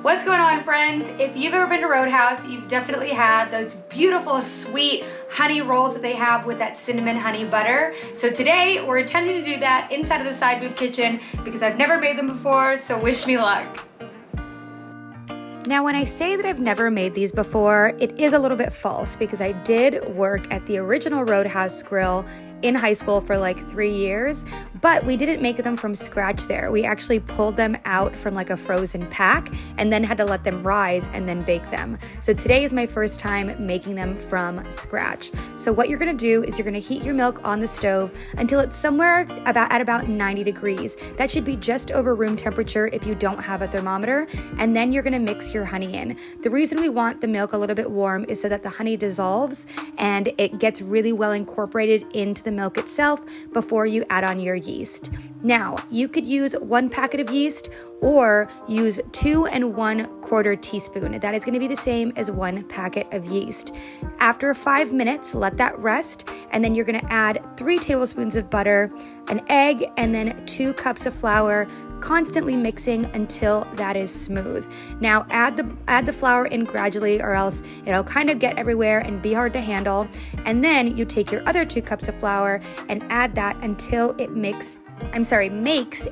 What's going on, friends? If you've ever been to Roadhouse, you've definitely had those beautiful, sweet honey rolls that they have with that cinnamon honey butter. So today, we're attempting to do that inside of the Sideboob kitchen because I've never made them before, so wish me luck. Now, when I say that I've never made these before, it is a little bit false because I did work at the original Roadhouse grill in high school for like 3 years, but we didn't make them from scratch there. We actually pulled them out from like a frozen pack and then had to let them rise and then bake them. So today is my first time making them from scratch. So what you're gonna do is you're gonna heat your milk on the stove until it's somewhere at about 90 degrees. That should be just over room temperature if you don't have a thermometer, and then you're gonna mix your honey in. The reason we want the milk a little bit warm is so that the honey dissolves and it gets really well incorporated into the milk itself before you add on your yeast. Now, you could use 1 packet of yeast or use 2 1/4 teaspoon. That is going to be the same as 1 packet of yeast. After 5 minutes, let that rest, and then you're going to add 3 tablespoons of butter, an egg, and then 2 cups of flour, constantly mixing until that is smooth. Now add the flour in gradually, or else it'll kind of get everywhere and be hard to handle. And then you take your other 2 cups of flour and add that until it makes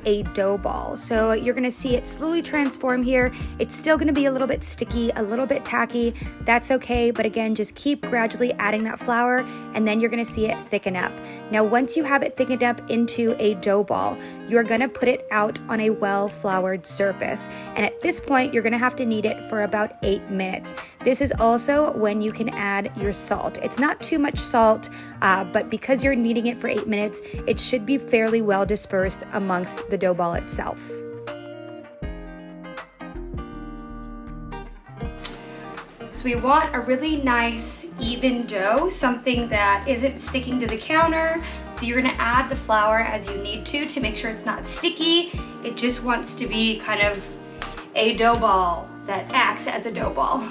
a dough ball. So you're gonna see it slowly transform here. It's still gonna be a little bit sticky, a little bit tacky. That's okay, but again, just keep gradually adding that flour, and then you're gonna see it thicken up. Now, once you have it thickened up into a dough ball, you're gonna put it out on a well-floured surface. And at this point, you're gonna have to knead it for about 8 minutes. This is also when you can add your salt. It's not too much salt, but because you're kneading it for 8 minutes, it should be fairly well dispersed amongst the dough ball itself. So we want a really nice even dough, something that isn't sticking to the counter. So you're gonna add the flour as you need to make sure it's not sticky. It just wants to be kind of a dough ball that acts as a dough ball.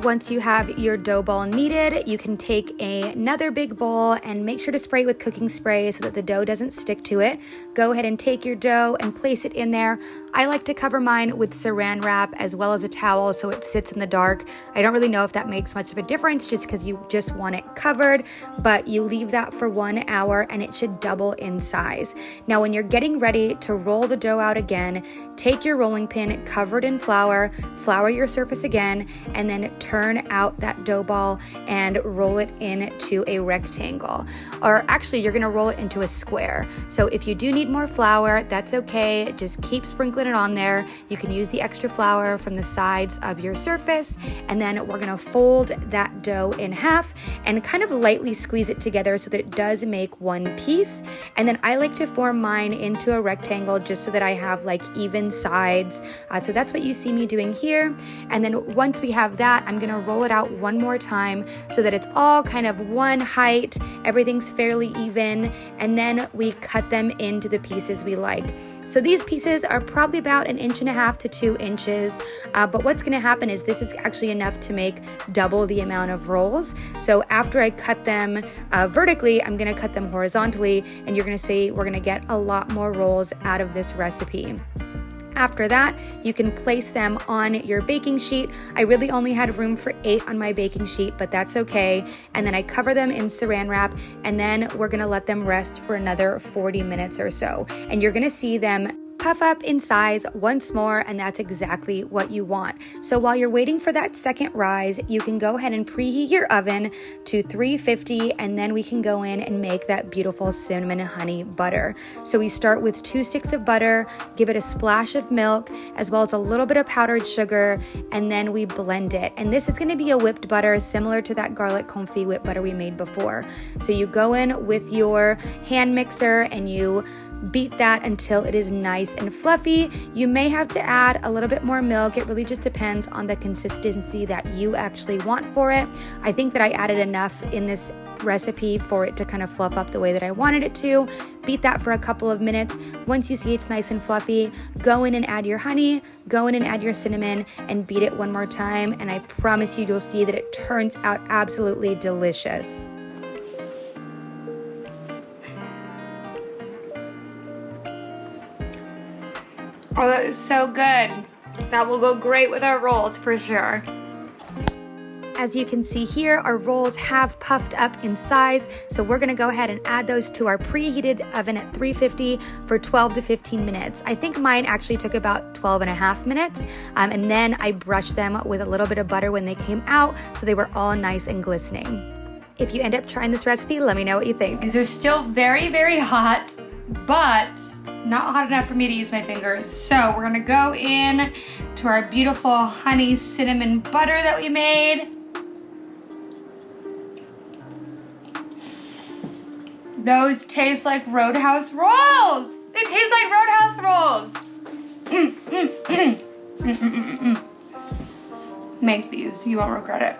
Once you have your dough ball kneaded, you can take another big bowl and make sure to spray it with cooking spray so that the dough doesn't stick to it. Go ahead and take your dough and place it in there. I like to cover mine with saran wrap as well as a towel so it sits in the dark. I don't really know if that makes much of a difference just because you just want it covered, but you leave that for 1 hour and it should double in size. Now, when you're getting ready to roll the dough out again, take your rolling pin covered in flour, flour your surface again, and then turn out that dough ball and roll it into a rectangle. Or actually, you're gonna roll it into a square. So if you do need more flour, that's okay. Just keep sprinkling it on there. You can use the extra flour from the sides of your surface, and then we're gonna fold that dough in half and kind of lightly squeeze it together so that it does make one piece. And then I like to form mine into a rectangle just so that I have like even sides. So that's what you see me doing here. And then once we have that, I'm gonna roll it out one more time so that it's all kind of one height, everything's fairly even, and then we cut them into the pieces we like. So these pieces are probably about 1.5 to 2 inches, but what's gonna happen is this is actually enough to make double the amount of rolls. So after I cut them vertically, I'm gonna cut them horizontally, and you're gonna see we're gonna get a lot more rolls out of this recipe. After that, you can place them on your baking sheet. I really only had room for 8 on my baking sheet, but that's okay. And then I cover them in saran wrap, and then we're gonna let them rest for another 40 minutes or so. And you're gonna see them puff up in size once more, and that's exactly what you want. So while you're waiting for that second rise, you can go ahead and preheat your oven to 350, and then we can go in and make that beautiful cinnamon honey butter. So we start with 2 sticks of butter, give it a splash of milk, as well as a little bit of powdered sugar, and then we blend it. And this is gonna be a whipped butter similar to that garlic confit whipped butter we made before. So you go in with your hand mixer and you beat that until it is nice and fluffy. You may have to add a little bit more milk. It really just depends on the consistency that you actually want for it. I think that I added enough in this recipe for it to kind of fluff up the way that I wanted it to. Beat that for a couple of minutes. Once you see it's nice and fluffy, go in and add your honey, go in and add your cinnamon, and beat it one more time, and I promise you'll see that it turns out absolutely delicious. Oh, that is so good. That will go great with our rolls for sure. As you can see here, our rolls have puffed up in size, so we're gonna go ahead and add those to our preheated oven at 350 for 12 to 15 minutes. I think mine actually took about 12 and a half minutes, and then I brushed them with a little bit of butter when they came out, so they were all nice and glistening. If you end up trying this recipe, let me know what you think. These are still very, very hot, but not hot enough for me to use my fingers. So we're gonna go in to our beautiful honey cinnamon butter that we made. Those taste like Roadhouse rolls. They taste like Roadhouse rolls. Make these, you won't regret it.